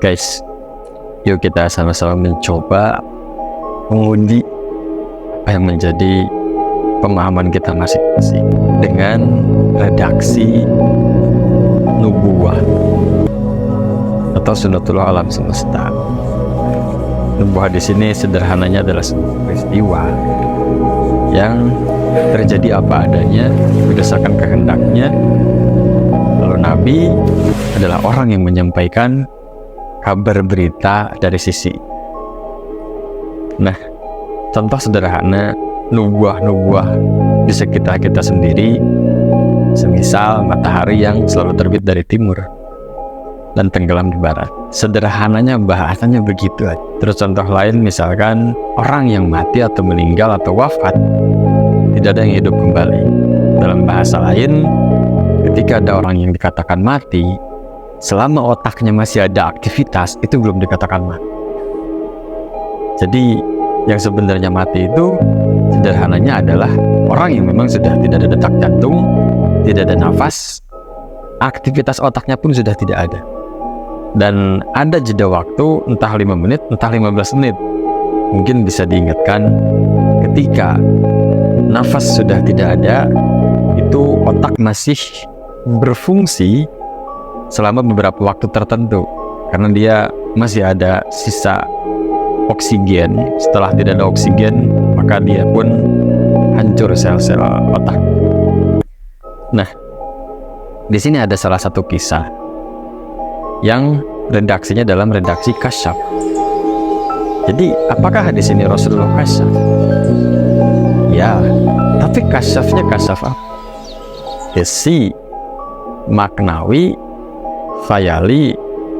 Guys, yuk kita sama-sama mencoba menguji apa yang menjadi pemahaman kita masing-masing dengan redaksi nubuwah atau sunatullah alam semesta. Nubuwah di sini sederhananya adalah sebuah peristiwa yang terjadi apa adanya berdasarkan kehendaknya. Lalu Nabi adalah orang yang menyampaikan kabar berita dari sisi. Nah, contoh sederhana nubuah-nubuah di sekitar kita sendiri, semisal matahari yang selalu terbit dari timur dan tenggelam di barat. Sederhananya bahasanya begitu aja. Terus contoh lain misalkan orang yang mati atau meninggal atau wafat, tidak ada yang hidup kembali. Dalam bahasa lain, ketika ada orang yang dikatakan mati, selama otaknya masih ada aktivitas, itu belum dikatakan mati. Jadi yang sebenarnya mati itu sederhananya adalah orang yang memang sudah tidak ada detak jantung, tidak ada nafas, aktivitas otaknya pun sudah tidak ada. Dan ada jeda waktu entah 5 menit, entah 15 menit. Mungkin bisa diingatkan ketika nafas sudah tidak ada, itu otak masih berfungsi selama beberapa waktu tertentu, karena dia masih ada sisa oksigen. Setelah tidak ada oksigen, maka dia pun hancur sel-sel otak. Nah, di sini ada salah satu kisah yang redaksinya dalam redaksi kasyaf. Jadi, apakah di sini Rasulullah kasyaf? Ya, tapi kasyafnya kasyaf apa? Isi maknawi, khayali,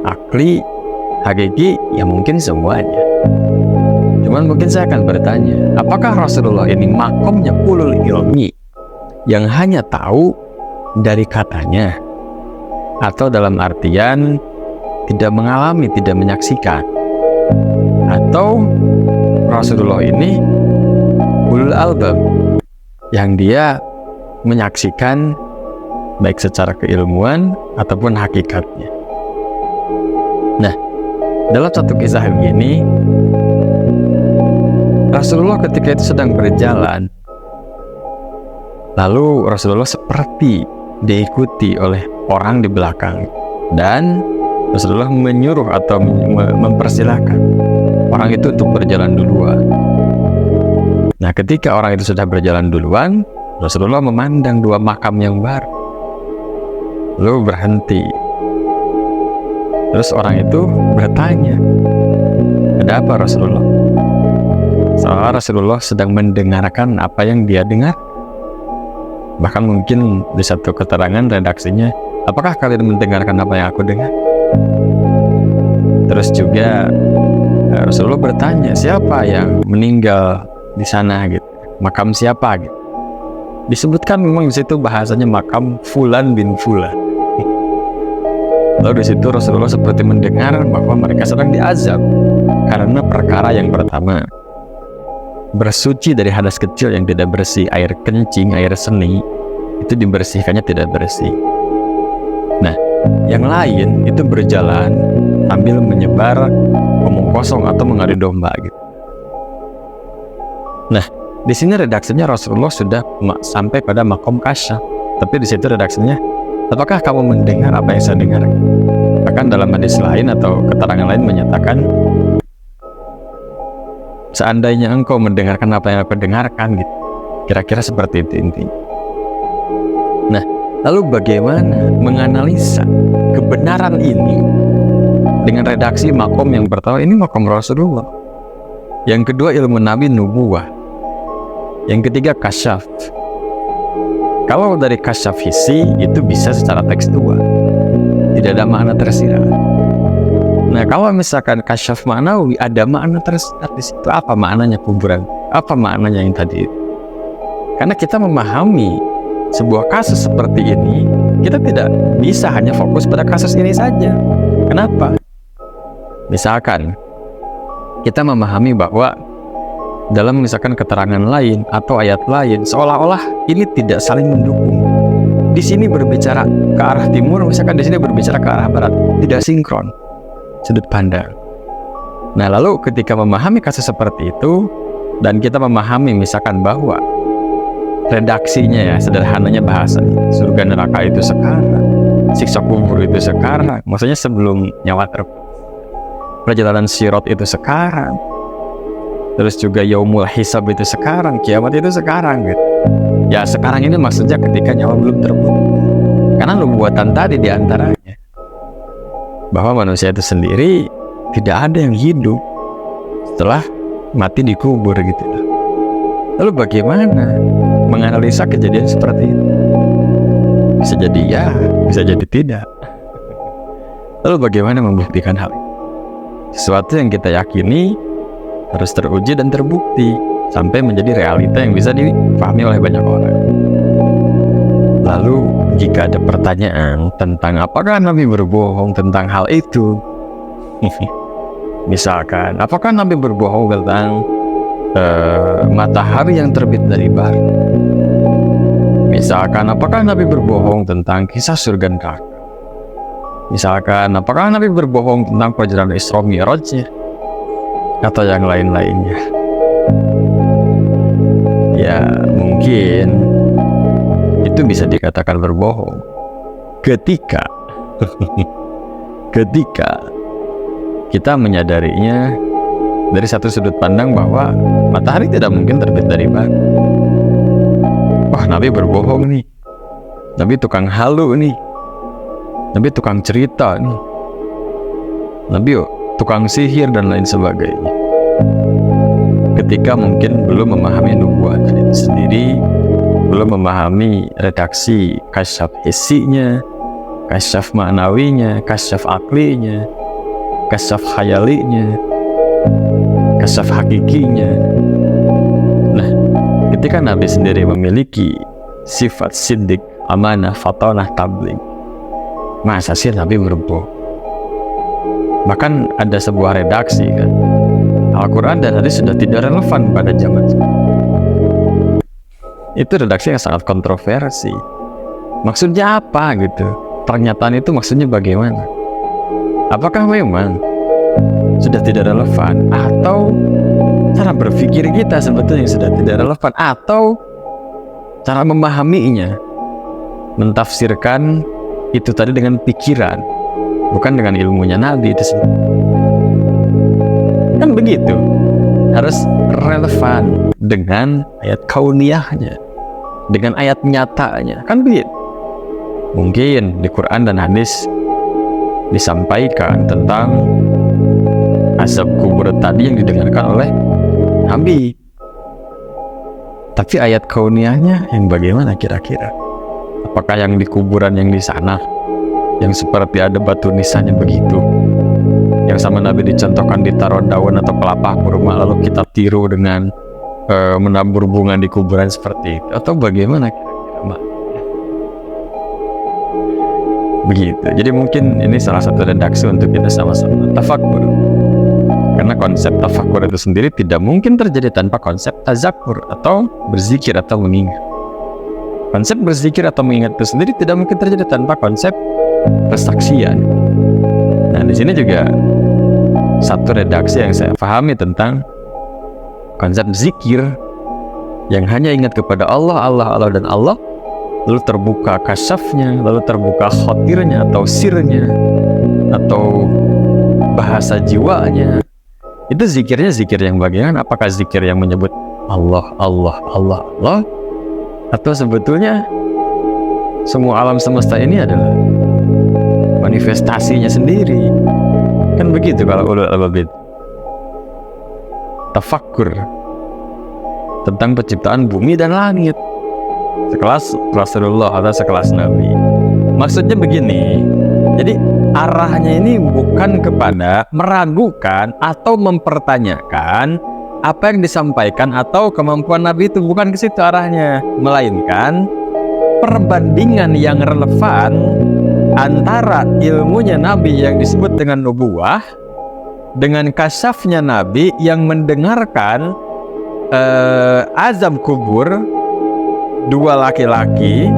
akli, hakiki, ya mungkin semuanya. Cuman mungkin saya akan bertanya, apakah Rasulullah ini makomnya ulul ilmi yang hanya tahu dari katanya, atau dalam artian tidak mengalami, tidak menyaksikan, atau Rasulullah ini ulul albab yang dia menyaksikan baik secara keilmuan ataupun hakikatnya. Nah, dalam satu kisah begini, Rasulullah ketika itu sedang berjalan, lalu Rasulullah seperti diikuti oleh orang di belakang, dan Rasulullah menyuruh atau mempersilahkan orang itu untuk berjalan duluan. Nah, ketika orang itu sudah berjalan duluan, Rasulullah memandang 2 makam yang baru, lalu berhenti. Terus orang itu bertanya, ada apa Rasulullah? Soalnya Rasulullah sedang mendengarkan apa yang dia dengar. Bahkan mungkin di satu keterangan redaksinya, apakah kalian mendengarkan apa yang aku dengar? Terus juga Rasulullah bertanya, siapa yang meninggal di sana gitu? Makam siapa gitu? Disebutkan memang di situ bahasanya makam Fulan bin Fulan. Lalu di situ Rasulullah seperti mendengar bahwa mereka sedang diazab karena perkara yang pertama, bersuci dari hadas kecil yang tidak bersih, air kencing, air seni, itu dibersihkannya tidak bersih. Nah, yang lain itu berjalan sambil menyebar omong kosong atau mengadu domba gitu. Nah, di sini redaksinya Rasulullah sudah sampai pada makom kasyaf, tapi di situ redaksinya, apakah kamu mendengar apa yang saya dengar? Bahkan dalam hadis lain atau keterangan lain menyatakan, seandainya engkau mendengarkan apa yang aku dengarkan gitu. Kira-kira seperti itu intinya. Nah, lalu bagaimana menganalisa kebenaran ini dengan redaksi makom yang pertama, ini makom Rasulullah. Yang kedua ilmu Nabi nubuwah. Yang ketiga kasyaf. Kalau dari kasyaf hisi itu bisa secara tekstual, tidak ada makna tersirat. Nah, kalau misalkan kasyaf ma'nawi ada makna tersirat di situ, apa maknanya kuburan? Apa maknanya yang tadi? Karena kita memahami sebuah kasus seperti ini, kita tidak bisa hanya fokus pada kasus ini saja. Kenapa? Misalkan kita memahami bahwa dalam misalkan keterangan lain atau ayat lain, seolah-olah ini tidak saling mendukung. Di sini berbicara ke arah timur, misalkan di sini berbicara ke arah barat, tidak sinkron. sudut pandang. Nah, lalu ketika memahami kasus seperti itu, dan kita memahami misalkan bahwa redaksinya ya, sederhananya bahasanya, surga neraka itu sekarang, siksa kubur itu sekarang, maksudnya sebelum nyawa perjalanan sirat itu sekarang, terus juga yaumul hisab itu sekarang, kiamat itu sekarang gitu. Ya sekarang ini maksudnya ketika nyawa belum terbit. Karena nubuatan tadi diantaranya bahwa manusia itu sendiri tidak ada yang hidup setelah mati dikubur gitu. Lalu bagaimana menganalisa kejadian seperti itu? Bisa jadi ya, bisa jadi tidak. Lalu bagaimana membuktikan hal itu? Sesuatu yang kita yakini harus teruji dan terbukti sampai menjadi realita yang bisa dipahami oleh banyak orang. Lalu jika ada pertanyaan tentang apakah Nabi berbohong tentang hal itu, misalkan apakah Nabi berbohong tentang matahari yang terbit dari barat, misalkan apakah Nabi berbohong tentang kisah surga neraka, misalkan apakah Nabi berbohong tentang perjalanan Isra Mi'rajnya atau yang lain-lainnya, ya mungkin itu bisa dikatakan berbohong ketika kita menyadarinya dari satu sudut pandang bahwa matahari tidak mungkin terbit dari barat. Wah, Nabi berbohong nih, Nabi tukang halu nih, Nabi tukang cerita nih, Nabi tukang sihir dan lain sebagainya. Ketika mungkin belum memahami nubuatan itu sendiri, belum memahami redaksi kasyaf hissinya, kasyaf ma'nawinya, kasyaf aklinya, kasyaf khayalinya, kasyaf hakikinya. Nah, ketika Nabi sendiri memiliki sifat siddiq, amanah, fatonah, tabligh, masa sih Nabi berbohong? Bahkan ada sebuah redaksi kan, Al-Quran dan hadis sudah tidak relevan pada zaman sekarang. Itu redaksi yang sangat kontroversi. Maksudnya apa gitu? Pernyataan itu maksudnya bagaimana? Apakah memang sudah tidak relevan, atau cara berpikir kita sebetulnya sudah tidak relevan, atau cara memahaminya, mentafsirkan itu tadi dengan pikiran, bukan dengan ilmunya Nabi itu sendiri. Kan begitu, harus relevan dengan ayat kauniyahnya, dengan ayat nyatanya, kan begitu. Mungkin di Quran dan hadis disampaikan tentang azab kubur tadi yang didengarkan oleh Nabi, tapi ayat kauniyahnya yang bagaimana kira-kira? Apakah yang di kuburan yang di sana, yang seperti ada batu nisannya begitu, yang sama Nabi dicontohkan ditaruh daun atau kelapa kurma lalu kita tiru dengan menabur bunga di kuburan seperti itu, atau bagaimana kira-kira, Mbak? Begitu. Jadi mungkin ini salah satu redaksi untuk kita sama-sama tafakkur, karena konsep tafakkur itu sendiri tidak mungkin terjadi tanpa konsep tazakkur atau berzikir atau mengingat. Konsep berzikir atau mengingat itu sendiri tidak mungkin terjadi tanpa konsep persaksian. Nah, di sini juga satu redaksi yang saya pahami tentang konsep zikir yang hanya ingat kepada Allah, Allah, Allah, dan Allah, lalu terbuka kasyafnya, lalu terbuka khotirnya atau sirnya atau bahasa jiwanya. Itu zikirnya zikir yang bagaimana? Apakah zikir yang menyebut Allah, Allah, Allah, Allah, atau sebetulnya semua alam semesta ini adalah manifestasinya sendiri? Kan begitu kalau ulul albab itu. Tafakkur tentang penciptaan bumi dan langit, sekelas Rasulullah atau sekelas Nabi. Maksudnya begini, jadi arahnya ini bukan kepada meragukan atau mempertanyakan apa yang disampaikan atau kemampuan Nabi itu, bukan ke situ arahnya, melainkan perbandingan yang relevan antara ilmunya Nabi yang disebut dengan nubuwah dengan kasyafnya Nabi yang mendengarkan azab kubur dua laki-laki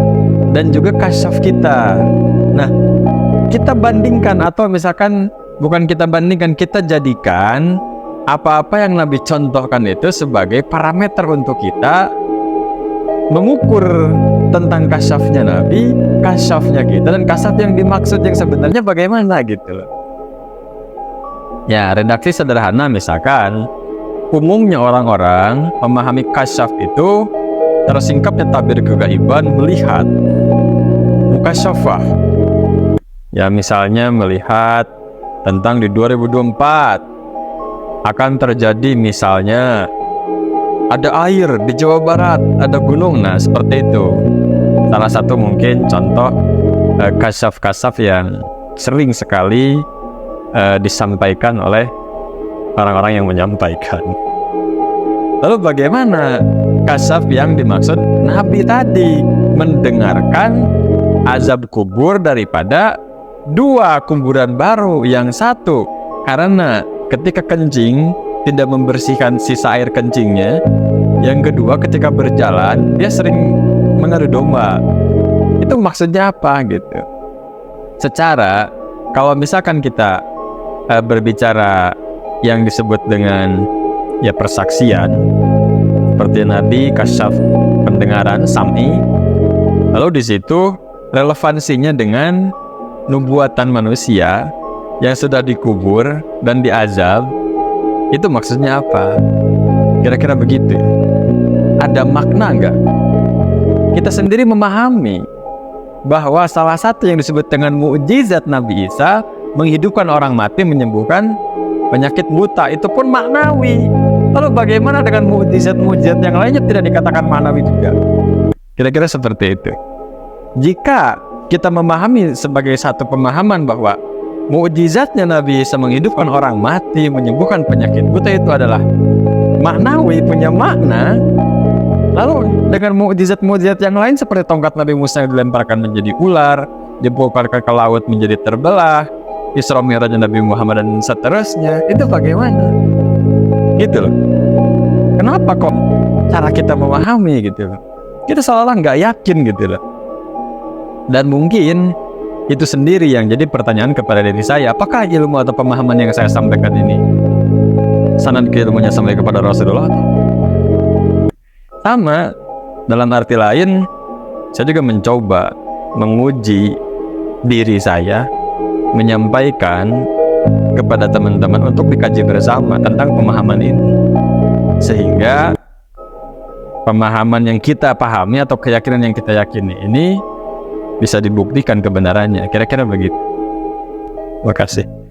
dan juga kasyaf kita. Nah, kita bandingkan atau misalkan Bukan kita bandingkan, kita jadikan apa-apa yang Nabi contohkan itu sebagai parameter untuk kita mengukur tentang kasyafnya Nabi, kasyafnya kita, dan kasyaf yang dimaksud yang sebenarnya bagaimana gitu loh. Ya, redaksi sederhana misalkan, umumnya orang-orang memahami kasyaf itu tersingkapnya tabir kegaiban melihat mukasyafah. Ya, misalnya melihat tentang di 2024 akan terjadi misalnya ada air di Jawa Barat, ada gunung, nah seperti itu. Salah satu mungkin contoh kasyaf-kasyaf yang sering sekali disampaikan oleh orang-orang yang menyampaikan. Lalu bagaimana kasyaf yang dimaksud Nabi tadi? Mendengarkan azab kubur daripada dua kuburan baru. Yang satu karena ketika kencing tidak membersihkan sisa air kencingnya. Yang kedua ketika berjalan dia sering mengadu domba. Itu maksudnya apa gitu? Secara kalau misalkan kita berbicara yang disebut dengan ya persaksian, seperti Nabi kasyaf pendengaran sam'i, lalu di situ relevansinya dengan nubuatan manusia yang sudah dikubur dan diazab, itu maksudnya apa? Kira-kira begitu. Ada makna nggak? Kita sendiri memahami bahwa salah satu yang disebut dengan mukjizat Nabi Isa, menghidupkan orang mati, menyembuhkan penyakit buta, itu pun maknawi. Lalu bagaimana dengan mukjizat-mukjizat yang lainnya tidak dikatakan maknawi juga? Kira-kira seperti itu. Jika kita memahami sebagai satu pemahaman bahwa mukjizatnya Nabi Isa menghidupkan orang mati, menyembuhkan penyakit buta itu adalah maknawi, punya makna. Lalu dengan mukjizat-mukjizat yang lain seperti tongkat Nabi Musa yang dilemparkan menjadi ular, dibuka ke laut menjadi terbelah, Isra Mi'raj Nabi Muhammad dan seterusnya, itu bagaimana? Gitu loh. Kenapa kok cara kita memahami gitu loh? Kita seolah nggak yakin gitu loh. Dan mungkin itu sendiri yang jadi pertanyaan kepada diri saya, apakah ilmu atau pemahaman yang saya sampaikan ini sanad ilmunya sampai kepada Rasulullah? Sama, dalam arti lain, saya juga mencoba menguji diri saya, menyampaikan kepada teman-teman untuk dikaji bersama tentang pemahaman ini, sehingga pemahaman yang kita pahami atau keyakinan yang kita yakini ini bisa dibuktikan kebenarannya. Kira-kira begitu. Terima kasih.